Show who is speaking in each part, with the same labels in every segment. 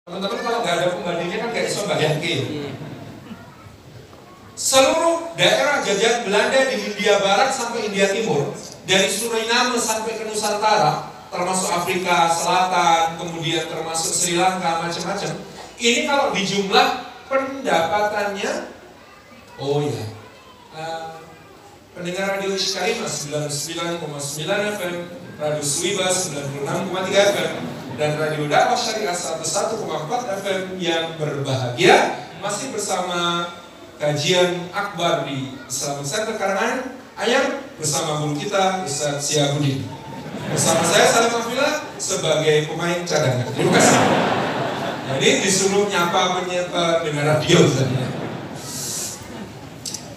Speaker 1: Teman-teman kalau nggak ada pembandingnya kan nggak bisa bayangin. Seluruh daerah jajahan Belanda di Hindia Barat sampai Hindia Timur, dari Suriname sampai ke Nusantara, termasuk Afrika Selatan, kemudian termasuk Sri Lanka, macam-macam. Ini kalau dijumlah pendapatannya, pendengar radio Iskarima 99,9 FM, Radio Suiba 96,3 FM, dan Radio Dakwah Syariah 101,4 FM yang berbahagia masih bersama kajian akbar di Islamic Center Karanganyar bersama guru kita Ustaz Syiabuddin. Bersama saya Salim Afila sebagai pemain cadangan. Terima kasih. Jadi disuruh nyapa pendengar radio tadi.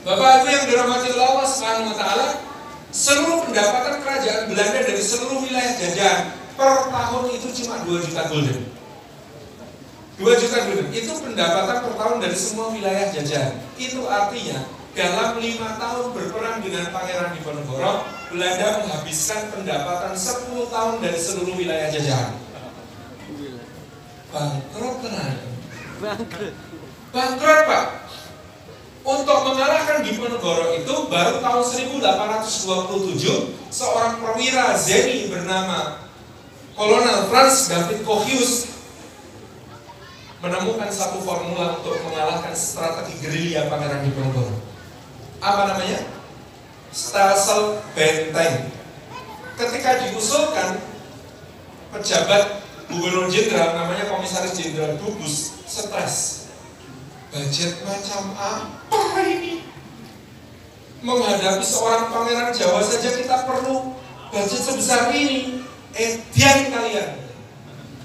Speaker 1: Bapak Ibu yang dirahmati Allah Subhanahu wa taala, seluruh pendapatan kerajaan Belanda dari seluruh wilayah jajahan per tahun itu cuma 2 juta gulden. 2 juta gulden itu pendapatan per tahun dari semua wilayah jajahan. Itu artinya dalam 5 tahun berperang dengan Pangeran Diponegoro, Belanda menghabiskan pendapatan 10 tahun dari seluruh wilayah jajahan. Bangkrut tenan. Bangkrut Pak. Untuk mengalahkan Diponegoro itu baru tahun 1827 seorang perwira Zeni bernama Kolonel Franz David Kochius menemukan satu formula untuk mengalahkan strategi gerilya Pangeran Diponegoro. Apa namanya? Stelsel Benteng. Ketika diusulkan, pejabat gubernur jenderal namanya Komisaris Jenderal Dubus stres. Budget macam apa ini? Menghadapi seorang pangeran Jawa saja kita perlu budget sebesar ini. Edian kalian.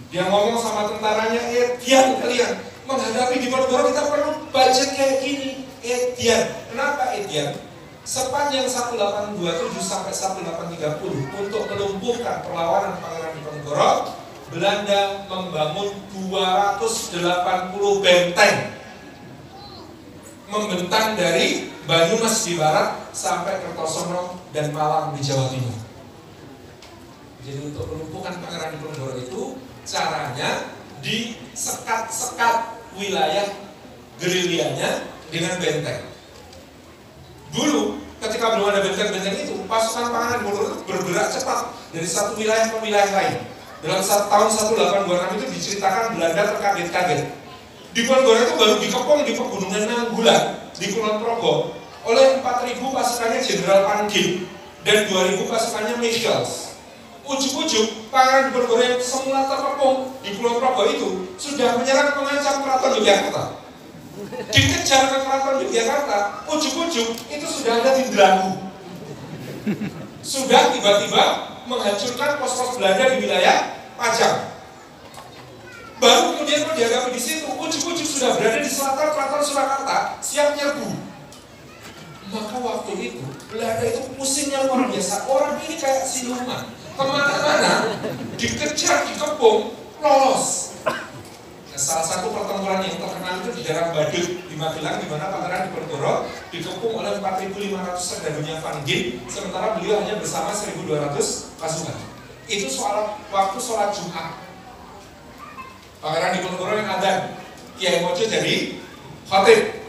Speaker 1: Dia ngomong sama tentaranya, edian kalian. Menghadapi Diponegoro kita perlu budget kayak gini. Edian. Kenapa edian? Sepanjang 1827 sampai 1830 untuk melumpuhkan perlawanan Pangeran Diponegoro, Belanda membangun 280 benteng. Membentang dari Banyumas di barat sampai Kertosono dan Malang di Jawa Timur. Jadi untuk melumpuhkan Pangeran Diponegoro itu caranya disekat-sekat wilayah gerilyanya dengan benteng. Dulu ketika belum ada benteng-benteng itu, pasukan Pangeran Diponegoro itu bergerak cepat dari satu wilayah ke wilayah lain. Dalam tahun 1826 itu diceritakan Belanda terkaget-kaget. Diponegoro itu baru dikepung di pegunungan Nanggulan di Kulon Progo oleh 4.000 pasukannya Jenderal Panggil dan 2.000 pasukannya Michels. Ujuk-ujuk Pangeran Diponegoro yang semula terkepung di Kulon Progo itu sudah menyerang mengancam Keraton Yogyakarta. Dikejar ke Keraton Yogyakarta, ujuk-ujuk itu sudah ada di Delagu. Sudah tiba-tiba menghancurkan pos-pos Belanda di wilayah Pajang. Baru kemudian dihadapi di situ, ujuk-ujuk sudah berada di selatan Keraton Surakarta, siap nyerbu. Maka waktu itu Belanda itu pusingnya luar biasa. Orang ini kayak siluman, kemana-mana dikejar, dikepung, lolos. Nah, salah satu pertempuran yang terkenal itu di daerah Badut di Magelang, di mana Pangeran Diponegoro dikepung oleh 4.500 serdalunya Van Gin, sementara beliau hanya bersama 1.200 pasukan. Itu soal waktu sholat Jumat. Pangeran Diponegoro yang adzan, Kiai Mojo jadi khatib.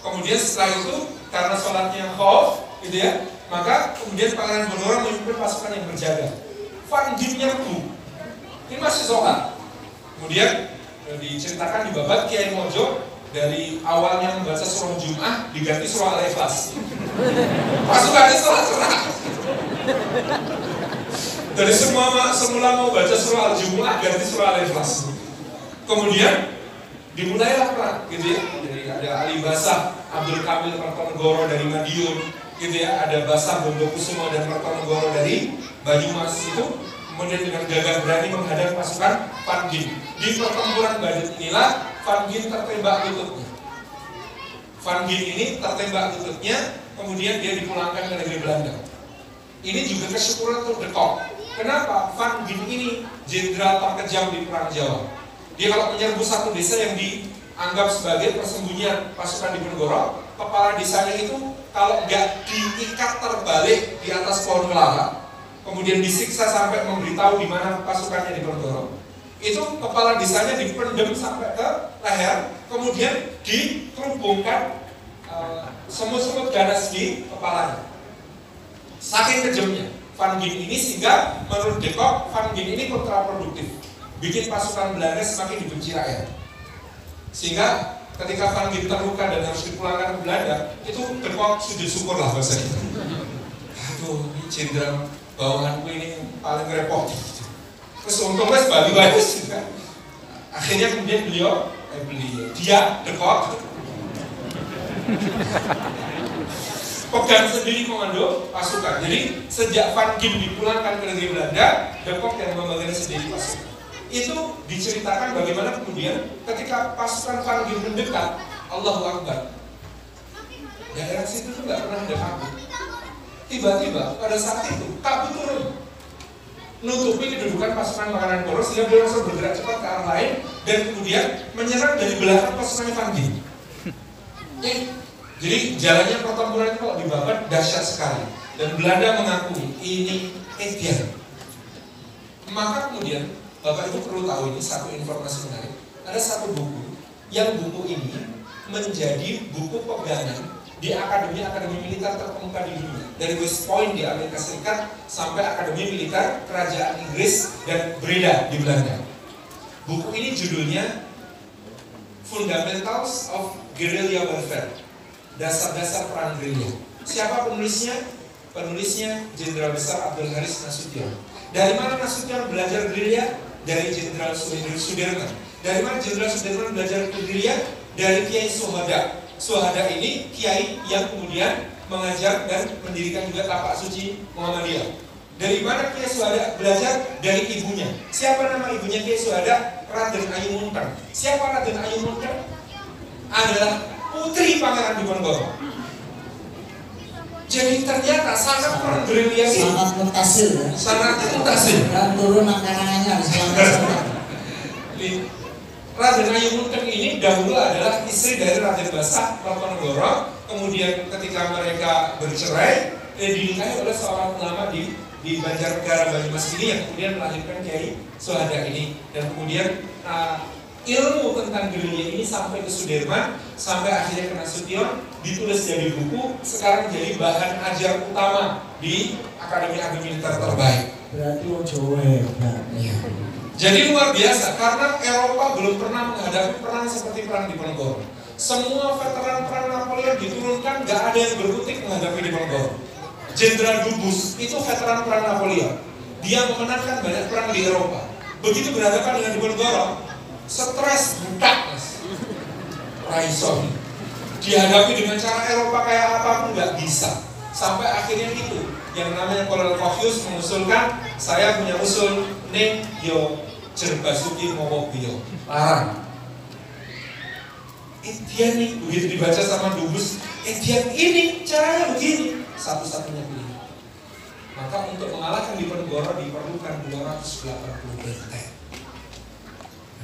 Speaker 1: Kemudian setelah itu karena sholatnya khauf, gitu ya, maka kemudian Pangeran Diponegoro memimpin pasukan yang berjaga. Van Gin nyerbu, ini masih sholat. Kemudian diceritakan di babat Kiai Mojo dari awalnya membaca surah Jum'ah diganti surah Al-Ikhlas. Pasukannya serah-serah. Dari semula mau baca surah Al-Jumu'ah ganti surah Al-Ikhlas. Kemudian dimulailah perang, gitu ya. Jadi ada Ali Basah, Abdul Kamil Kertonegoro dari Madiun, gitu ya. Ada Basah Bondokusumo dan Kertonegoro dari Banyumas itu. Kemudian dengan gagah berani menghadang pasukan Van Gin. Di pertempuran Badut inilah Van Gin tertembak lututnya. Van Gin ini tertembak lututnya, kemudian dia dipulangkan ke negeri Belanda. Ini juga kesyukuran untuk De Kock. Kenapa? Van Gin ini jenderal terkejam di Perang Jawa. Dia kalau menyerbu satu desa yang dianggap sebagai persembunyian pasukan Diponegoro, kepala desanya itu kalau nggak diikat terbalik di atas pohon kelapa, kemudian disiksa sampai memberitahu di mana pasukannya Diponegoro, itu kepala desanya dipendem sampai ke leher, kemudian dikerubungkan semut-semut ganas di kepalanya. Saking kejamnya Van Gien ini, sehingga menurut De Kock, Van Gien ini kontraproduktif, bikin pasukan Belanda semakin dibenci rakyat. Sehingga ketika Van Gien terluka dan harus dipulangkan ke Belanda, itu De Kock sujud syukur lah bahasa kita. Aduh, ini jenderal bawahanku ini paling repot. Terus untungnya sebalik bagus juga. Akhirnya kemudian dia De Kock pegang sendiri komando pasukan. Jadi sejak Van Gien dipulangkan ke negeri Belanda, De Kock yang memegang sendiri pasukan. Itu diceritakan bagaimana kemudian ketika pasukan Van Gien mendekat, Allahu Akbar, daerah situ tuh nggak pernah ada kabut. Tiba-tiba pada saat itu kabut turun, nutupi kedudukan pasukan makanan poros, sehingga dia langsung bergerak cepat ke arah lain dan kemudian menyerang dari belakang pasukan Van Gien. Jadi jalannya pertempuran itu kalau dibabat dahsyat sekali, dan Belanda mengakui ini Edian. Maka kemudian Bapak Ibu perlu tahu ini satu informasi menarik. Ada satu buku yang buku ini menjadi buku pegangan di akademi militer terkemuka di dunia, dari West Point di Amerika Serikat sampai akademi militer kerajaan Inggris dan Breda di Belanda. Buku ini judulnya Fundamentals of Guerrilla Warfare, dasar-dasar perang gerilya. Siapa penulisnya? Penulisnya Jenderal Besar Abdul Haris Nasution. Dari mana Nasution belajar gerilya? Dari Jenderal Sudirman. Dari mana Jenderal Sudirman belajar gerilya? Dari Kiai Suhada. Suhada ini kiai yang kemudian mengajar dan mendirikan juga tapak suci Muhammadiyah. Dari mana Kiai Suhada belajar? Dari ibunya. Siapa nama ibunya Kiai Suhada? Raden Ayu Munten. Siapa Raden Ayu Munten? Adalah putri Pangeran Diponegoro. Jadi ternyata sangat perang gerilya ini sangat mutasil ya. Sangat mutasil. Dan turun angkarannya Raden Ayu Munten ini dahulu adalah istri dari Raden Basak Diponegoro. Kemudian ketika mereka bercerai, dinikahi oleh seorang ulama di Banjarnegara Banyumas ini yang kemudian melahirkan Kiai Suhada ini. Dan kemudian ilmu tentang gerilya ini sampai ke Sudirman, sampai akhirnya ke Nasution, ditulis jadi buku, sekarang jadi bahan ajar utama di akademi militer terbaik. Berarti Jawa ya. Jadi luar biasa, karena Eropa belum pernah menghadapi perang seperti perang Diponegoro. Semua veteran perang Napoleon diturunkan, gak ada yang berkutik menghadapi Diponegoro. Jenderal Dubus itu veteran perang Napoleon. Dia memenangkan banyak perang di Eropa. Begitu berhadapan dengan Diponegoro, stres budak mas. Raison dihadapi dengan cara Eropa kayak apapun nggak bisa. Sampai akhirnya itu yang namanya Kolonel Kofius mengusulkan, saya punya usul ning yo Jerbasuki Mowobio larang. Dia nih begitu dibaca sama Dubus, dia ini caranya begini, satu-satunya pilihan. Maka untuk mengalahkan Diponegoro diperlukan 280 benteng.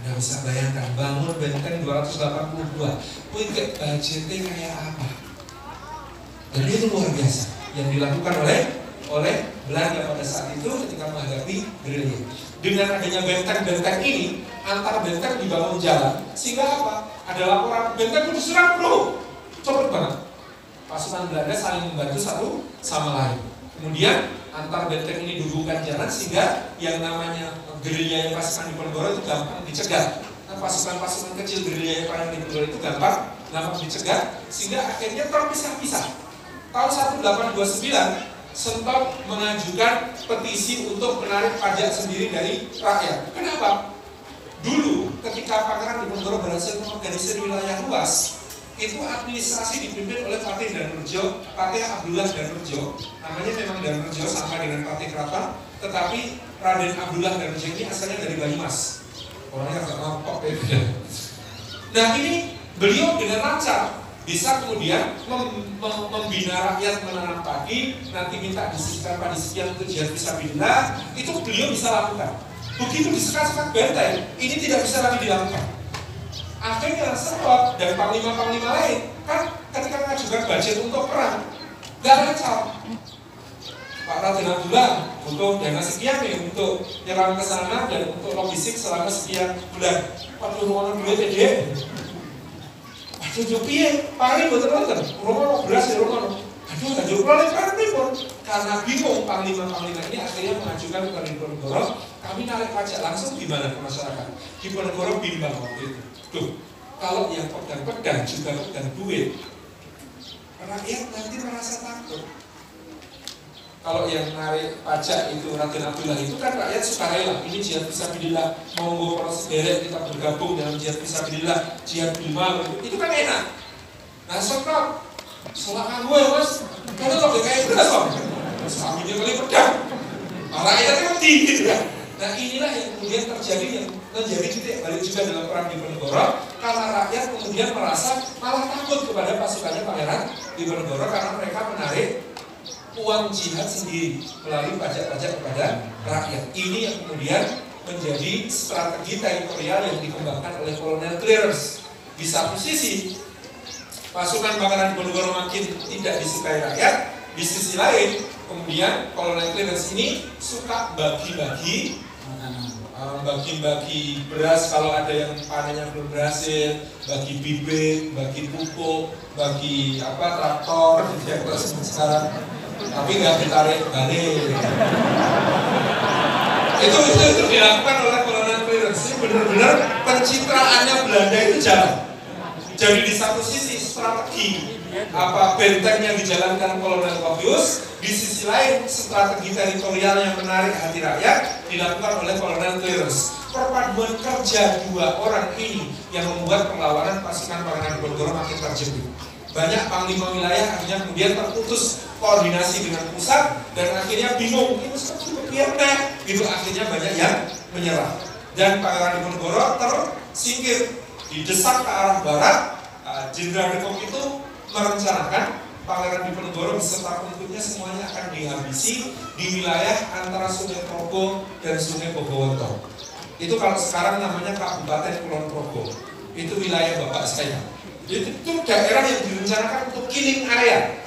Speaker 1: Anda bisa bayangkan bangun benteng 282, punya budgetnya kayak apa? Dan itu luar biasa yang dilakukan oleh Belanda pada saat itu ketika menghadapi gerilya. Dengan adanya benteng-benteng ini, antar benteng dibangun jalan, sehingga apa? Ada laporan benteng itu diserang bro, cepet banget. Pasukan Belanda saling membantu satu sama lain. Kemudian antar benteng ini dihubungkan jalan sehingga yang namanya gerilya yang pasukan Diponegoro itu gampang dicegah. Nah, pasukan-pasukan kecil gerilya yang perang Diponegoro itu gampang dicegah sehingga akhirnya terpisah-pisah. Tahun 1829 Sentok mengajukan petisi untuk menarik pajak sendiri dari rakyat. Kenapa? Dulu ketika Pangeran Diponegoro berhasil mengorganisir wilayah luas, itu administrasi dipimpin oleh Patih Danurjo, Patih Abdullah Danurjo. Namanya memang Danurjo sama dengan Patih Keraton, tetapi Raden Abdullah Danurjo ini asalnya dari Banyumas. Orangnya agak mampok ya. Nah ini beliau dengan lancar bisa kemudian membina rakyat menanam padi, nanti minta disisihkan padi sekian untuk jihad fisabilillah, itu beliau bisa lakukan. Begitu disekat-sekat benteng, ini tidak bisa lagi dilakukan. Akhirnya Sentok dan panglima-panglima lain kan ketika mengajukan budget untuk perang, nggak lancar. Pak Raden Abdullah butuh dana sekian nih untuk nyerang ke sana dan untuk logistik selama sekian bulan. Waduh, rumah duit ya. Waduh, piye? Paling betul-betul. Rumah beras ya rumah. Aduh, lanjut pulang paling pun. Karena bingung panglima-panglima ini akhirnya mengajukan ke Diponegoro. Kami narik pajak langsung gimana ke masyarakat? Diponegoro bimbang waktu itu. Tuh, kalau yang pegang-pegang juga pegang duit, rakyat nanti merasa takut. Kalau yang narik pajak itu Raden Abdullah itu kan rakyat sukarela. Ini jihad fisabilillah, monggo para sederek kita bergabung dalam jihad fisabilillah, jihad bil mal, itu kan enak. Nah sebab solakan gue mas, karena kalau kayak beras om, sapinya kali pedang, rakyatnya mati gitu ya. Nah inilah yang kemudian terjadi, yang menjadi titik balik juga dalam perang Diponegoro, karena rakyat kemudian merasa malah takut kepada pasukannya Pangeran Diponegoro karena mereka menarik uang jihad sendiri melalui pajak-pajak kepada rakyat. Ini yang kemudian menjadi strategi teritorial yang dikembangkan oleh Kolonel Clearance. Di satu sisi pasukan Pangeran Diponegoro makin tidak disukai rakyat, di sisi lain kemudian Kolonel Clearance ini suka bagi-bagi beras kalau ada yang panennya belum berhasil, bagi bibit, bagi pupuk, bagi traktor, tidak sekarang, tapi nggak ditarik balik. Itu dilakukan oleh Kolonel Clearance. Benar-benar pencitraannya Belanda itu jalan. Jadi di satu sisi strategi benteng yang dijalankan Kolonel Claudius, di sisi lain strategi teritorial yang menarik hati rakyat dilakukan oleh Kolonel Clearance. Perpaduan kerja dua orang ini yang membuat perlawanan pasukan Pangeran Diponegoro makin terjepit. Banyak panglima wilayah akhirnya kemudian terputus koordinasi dengan pusat dan akhirnya bingung, ini gitu, akhirnya banyak yang menyerah dan Pangeran Diponegoro tersingkir, didesak ke arah barat. Jenderal de Kock itu merencanakan Pangeran Diponegoro beserta pengikutnya semuanya akan dihabisi di wilayah antara Sungai Progo dan Sungai Bogowonto. Itu kalau sekarang namanya Kabupaten Kulon Progo. Itu wilayah bapak saya. Itu daerah yang direncanakan untuk killing area.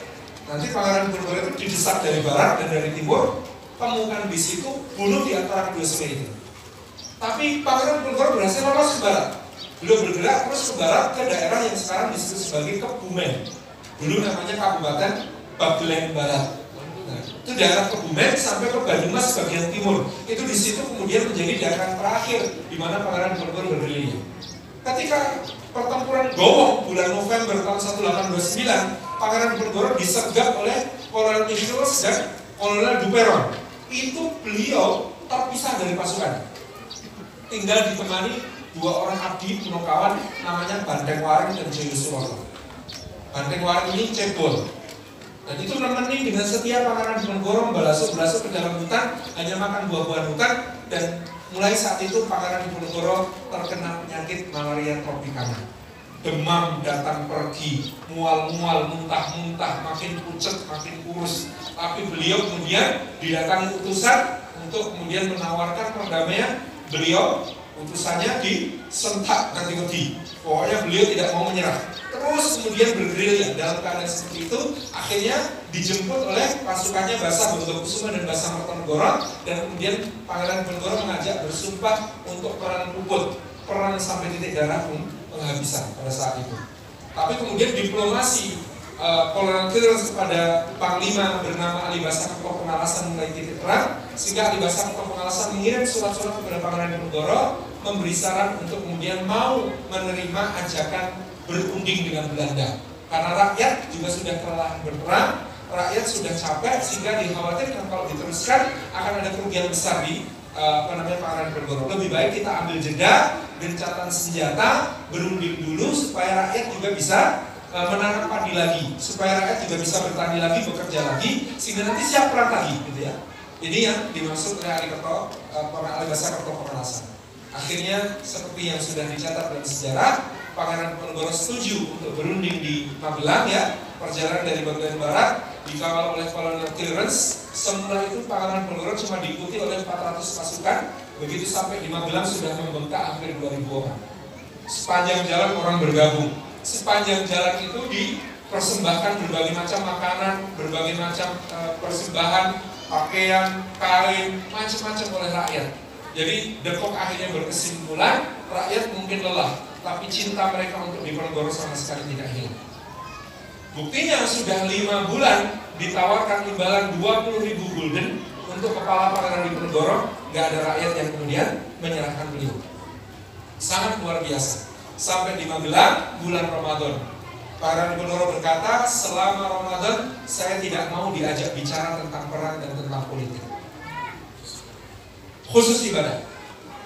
Speaker 1: Nanti Pangeran Diponegoro itu didesak dari barat dan dari timur, temukan di situ, bunuh di antara kedua sungai itu. Tapi Pangeran Diponegoro berhasil lolos ke barat. Beliau bergerak terus ke barat ke daerah yang sekarang disebut sebagai Kebumen. Dulu namanya Kabupaten Bagelen Barat. Nah, itu daerah Kebumen sampai ke Banyumas bagian timur. Itu di situ kemudian menjadi daerah terakhir di mana Pangeran Diponegoro berdiri. Ketika pertempuran Gowong bulan November tahun 1829, Pangeran Diponegoro disergap oleh Kolonel Michels dan Kolonel Duperon. Itu beliau terpisah dari pasukan. Tinggal ditemani dua orang abdi Punokawan namanya Banteng Waring dan Joyo Suwono. Banteng Waring ini cebol. Dan itu nemenin dengan setia Pangeran Diponegoro belasuk-belasuk ke dalam hutan, hanya makan buah-buahan hutan, dan mulai saat itu Pangeran Diponegoro terkena penyakit malaria tropikana. Demam datang pergi, mual-mual, muntah-muntah, makin pucet, makin kurus. Tapi beliau kemudian didatangi utusan untuk kemudian menawarkan perdamaian. Beliau utusannya disentak nanti. Pokoknya beliau tidak mau menyerah. Terus kemudian bergerilya dalam keadaan seperti itu. Akhirnya dijemput oleh pasukannya Basa Bontokusuma dan Basa Mertonegoro. Dan kemudian Pangeran Diponegoro mengajak bersumpah untuk perang Puput, perang sampai titik darah pun penghabisan pada saat itu. Tapi kemudian diplomasi Kolonel Clearance kepada Panglima bernama Ali Basa Kertopengalasan mulai titik terang, sehingga Ali Basa Kertopengalasan mengirim surat-surat kepada Pangeran Diponegoro memberi saran untuk kemudian mau menerima ajakan berunding dengan Belanda. Karena rakyat juga sudah kelelahan berperang, rakyat sudah capek, sehingga dikhawatirkan kalau diteruskan akan ada kerugian besar di Pangeran Diponegoro. Lebih baik kita ambil jeda, gencatan senjata, berunding dulu supaya rakyat juga bisa menanam padi lagi, supaya rakyat juga bisa bertani lagi, bekerja lagi, sehingga nanti siap perang lagi, gitu ya. Ini yang dimaksud oleh Ali Basa Kertopengalasan. Akhirnya seperti yang sudah dicatat dalam sejarah, Pangeran Diponegoro setuju untuk berunding di Magelang ya. Perjalanan dari bagian barat dikawal oleh Kolonel Clearance. Semula itu Pangeran Diponegoro cuma diikuti oleh 400 pasukan. Begitu sampai di Magelang sudah membengkak hampir 2000 orang. Sepanjang jalan orang bergabung. Sepanjang jalan itu dipersembahkan berbagai macam makanan, berbagai macam persembahan pakaian, kain, macam-macam oleh rakyat. Jadi De Kock akhirnya berkesimpulan, rakyat mungkin lelah, tapi cinta mereka untuk Diponegoro sama sekali tidak hilang. Buktinya sudah 5 bulan ditawarkan imbalan 20.000 gulden untuk kepala Pangeran Diponegoro, nggak ada rakyat yang kemudian menyerahkan beliau. Sangat luar biasa. Sampai di Magelang bulan Ramadan, Pangeran Diponegoro berkata, selama Ramadan saya tidak mau diajak bicara tentang perang dan tentang politik. Khusus ibadah.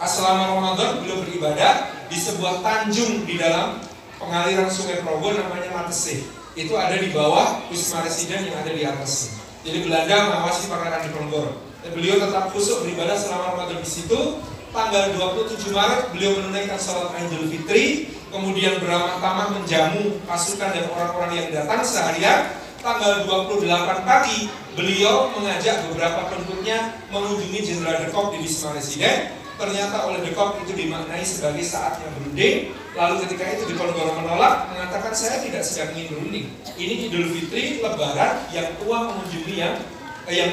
Speaker 1: Selama Ramadan beliau beribadah di sebuah tanjung di dalam pengaliran Sungai Progo namanya Matese. Itu ada di bawah Wisma Residen yang ada di atas. Jadi Belanda mengawasi Pangeran Diponegoro. Dan beliau tetap khusyuk beribadah selama Ramadan di situ. Tanggal 27 Maret beliau menunaikan salat Idul Fitri, kemudian beramah tamah menjamu pasukan dan orang-orang yang datang seharian. Tanggal 28 pagi beliau mengajak beberapa penduduknya mengunjungi Jenderal De Kock di Wisma Residen. Ternyata oleh De Kock itu dimaknai sebagai saatnya berunding. Lalu ketika itu Diponegoro menolak, mengatakan saya tidak sedang ingin berunding. Ini Idul Fitri, Lebaran, yang tua mengunjungi yang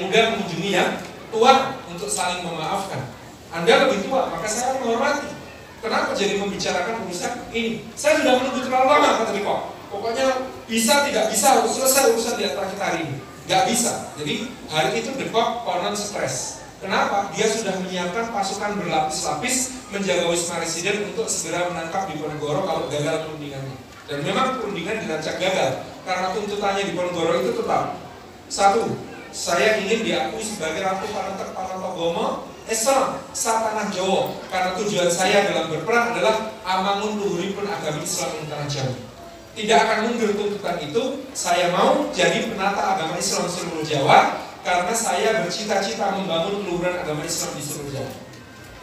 Speaker 1: muda mengunjungi yang tua untuk saling memaafkan. Anda lebih tua, maka saya menghormati. Kenapa jadi membicarakan urusan ini? Saya sudah menunggu terlalu lama, kata De Kock. Pokoknya bisa tidak bisa harus selesai urusan di antara kita hari ini. Gak bisa. Jadi hari itu De Kock konon stres. Kenapa? Dia sudah menyiapkan pasukan berlapis-lapis menjaga Wisma Residen untuk segera menangkap Diponegoro kalau gagal perundingannya. Dan memang perundingan dirancang gagal karena tuntutannya Diponegoro itu tetap. 1. Saya ingin diakui sebagai Ratu Paratogomo Islam satanah Jawa, karena tujuan saya dalam berperang adalah amangun luhuripun agama Islam ing tanah Jawa. Tidak akan mundur tuntutan itu. Saya mau jadi penata agama Islam seluruh Jawa karena saya bercita-cita membangun keluhuran agama Islam di seluruh Jawa.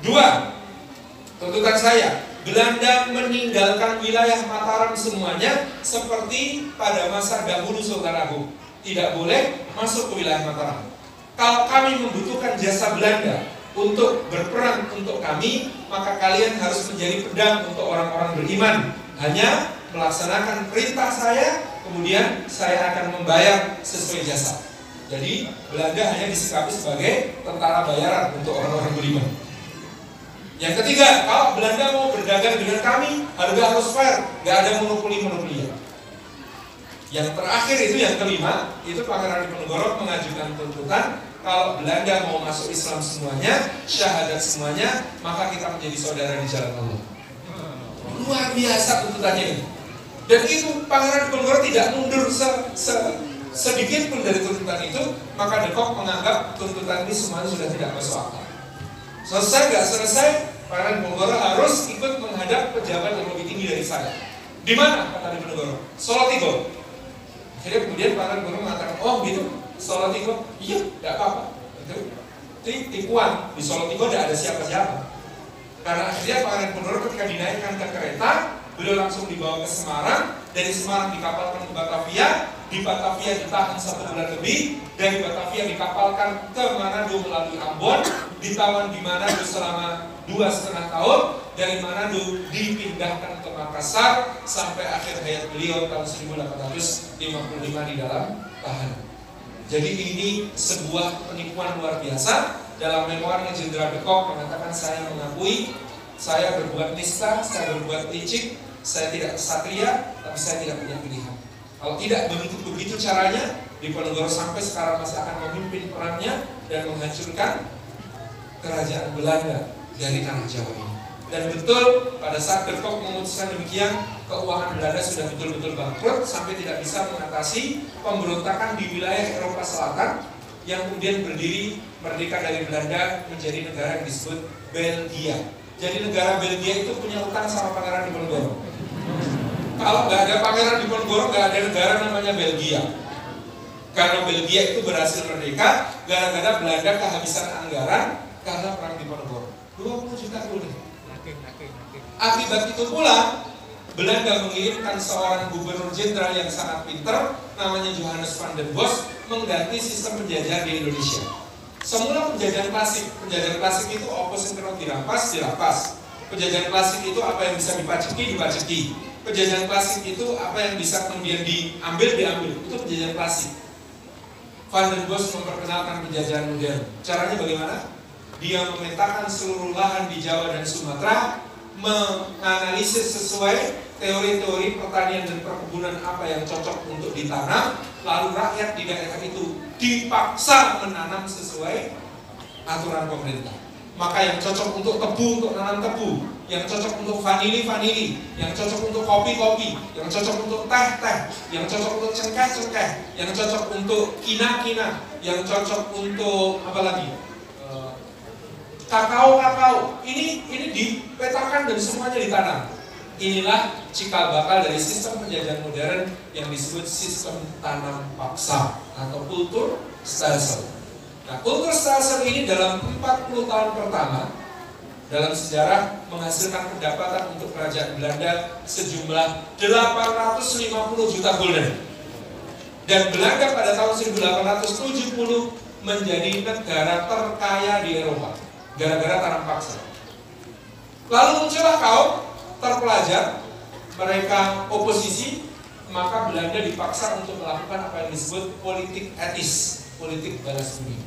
Speaker 1: 2. Tuntutan saya, Belanda meninggalkan wilayah Mataram semuanya seperti pada masa dahulu Sultan Agung. Tidak boleh masuk ke wilayah Mataram. Kalau kami membutuhkan jasa Belanda untuk berperang untuk kami, maka kalian harus menjadi pedang untuk orang-orang beriman. Hanya melaksanakan perintah saya, kemudian saya akan membayar sesuai jasa. Jadi Belanda hanya disikapi sebagai tentara bayaran untuk orang-orang beriman. Yang ketiga, kalau Belanda mau berdagang dengan kami, harga harus fair, gak ada monopoli-monopoli. Yang terakhir itu yang kelima, itu Pangeran Diponegoro mengajukan tuntutan, kalau Belanda mau masuk Islam semuanya, syahadat semuanya, maka kita menjadi saudara di jalan Allah. Luar biasa tuntutannya ini. Dan itu Pangeran Diponegoro tidak mundur sedikit pun dari tuntutan itu. Maka De Kock menganggap tuntutan ini semuanya sudah tidak masuk akal. Selesai nggak selesai, Pangeran Diponegoro harus ikut menghadap pejabat yang lebih tinggi dari saya. Di mana kata Diponegoro? Solotigo. Jadi kemudian Pangeran Diponegoro mengatakan, oh gitu, Solotigo, iya, tidak apa-apa. Itu tipuan, di Solotigo tidak ada siapa-siapa. Karena akhirnya Pangeran Diponegoro ketika dinaikkan ke kereta, beliau langsung dibawa ke Semarang, dari Semarang dikapalkan ke Batavia, di Batavia ditahan 1 bulan lebih, dari Batavia dikapalkan ke Manado melalui Ambon, ditawan di Manado selama 2,5 tahun, dari Manado dipindahkan ke Makassar sampai akhir hayat beliau tahun 1855 di dalam tahanan. Jadi ini sebuah penipuan luar biasa. Dalam memoarnya Jenderal De Kock mengatakan, saya mengakui saya berbuat nista, saya berbuat licik, saya tidak kesatria, tapi saya tidak punya pilihan. Kalau tidak begitu caranya, Diponegoro sampai sekarang masih akan memimpin perangnya dan menghancurkan kerajaan Belanda dari tanah Jawa ini. Dan betul pada saat De Kock memutuskan demikian, keuangan Belanda sudah betul-betul bangkrut sampai tidak bisa mengatasi pemberontakan di wilayah Eropa Selatan yang kemudian berdiri merdeka dari Belanda menjadi negara yang disebut Belgia. Jadi negara Belgia itu punya utang sama Pangeran Diponegoro. Kalau nggak ada Pangeran Diponegoro, nggak ada negara namanya Belgia. Karena Belgia itu berhasil merdeka gara-gara Belanda kehabisan anggaran karena perang Diponegoro. 20 juta gulden. Akibat itu pula Belanda mengirimkan seorang gubernur jenderal yang sangat pintar, namanya Johannes van den Bos, mengganti sistem penjajahan di Indonesia. Semula penjajahan klasik itu apa yang dirampas. Penjajahan klasik itu apa yang bisa dipaceki. Penjajahan klasik itu apa yang bisa kemudian diambil, itu penjajahan klasik. Van den Bosch memperkenalkan penjajahan modern. Caranya bagaimana? Dia memetakan seluruh lahan di Jawa dan Sumatera, menganalisis sesuai teori-teori pertanian dan perkebunan apa yang cocok untuk ditanam, lalu rakyat di daerah itu dipaksa menanam sesuai aturan pemerintah. Maka yang cocok untuk tebu, untuk nanam tebu, yang cocok untuk vanili, yang cocok untuk kopi, yang cocok untuk teh, yang cocok untuk cengkeh, yang cocok untuk kina, yang cocok untuk apa lagi? Kakao. Ini dipetakan dan semuanya ditanam. Inilah cikal bakal dari sistem penjajahan modern yang disebut sistem tanam paksa atau Kulturstelsel. Nah, Kulturstelsel ini dalam 40 tahun pertama dalam sejarah menghasilkan pendapatan untuk kerajaan Belanda sejumlah 850 juta gulden. Dan Belanda pada tahun 1870 menjadi negara terkaya di Eropa gara-gara tanam paksa. Lalu muncullah kaum terpelajar, mereka oposisi, maka Belanda dipaksa untuk melakukan apa yang disebut politik etis, politik balas budi.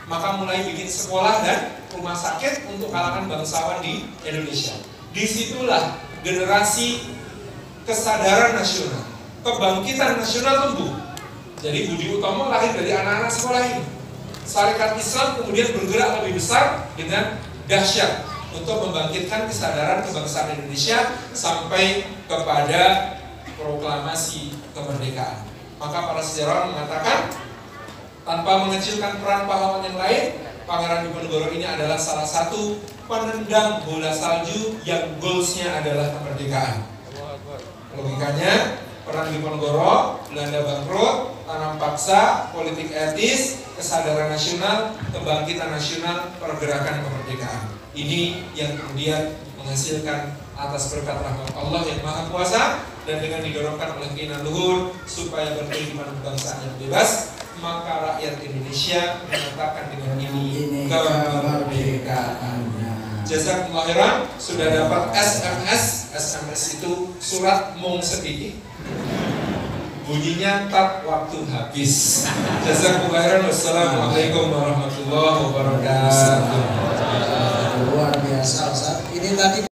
Speaker 1: Maka mulai bikin sekolah dan rumah sakit untuk kalangan bangsawan di Indonesia. Disitulah generasi kesadaran nasional, kebangkitan nasional tumbuh. Jadi Budi Utomo lahir dari anak-anak sekolah ini. Syarikat Islam kemudian bergerak lebih besar dengan dahsyat untuk membangkitkan kesadaran kebangsaan Indonesia sampai kepada proklamasi kemerdekaan. Maka para sejarawan mengatakan, tanpa mengecilkan peran pahlawan yang lain, Pangeran Diponegoro ini adalah salah satu penendang bola salju yang goalsnya adalah kemerdekaan. Logikanya, Perang Diponegoro, Belanda bangkrut, tanam paksa, politik etis, kesadaran nasional, kebangkitan nasional, pergerakan kemerdekaan. Ini yang kemudian menghasilkan atas berkat rahmat Allah yang Maha Kuasa dan dengan didorongkan oleh keinginan luhur supaya berkehidupan kebangsaan yang bebas, maka rakyat Indonesia menyatakan dengan ini kemerdekaannya. Jazakumullah khairan, sudah dapat SMS itu surat mung sedikit. Bunyinya tak waktu habis. Jazakumullah khairan. Wassalamualaikum warahmatullahi wabarakatuh.
Speaker 2: Luar biasa Ustaz. Ini tadi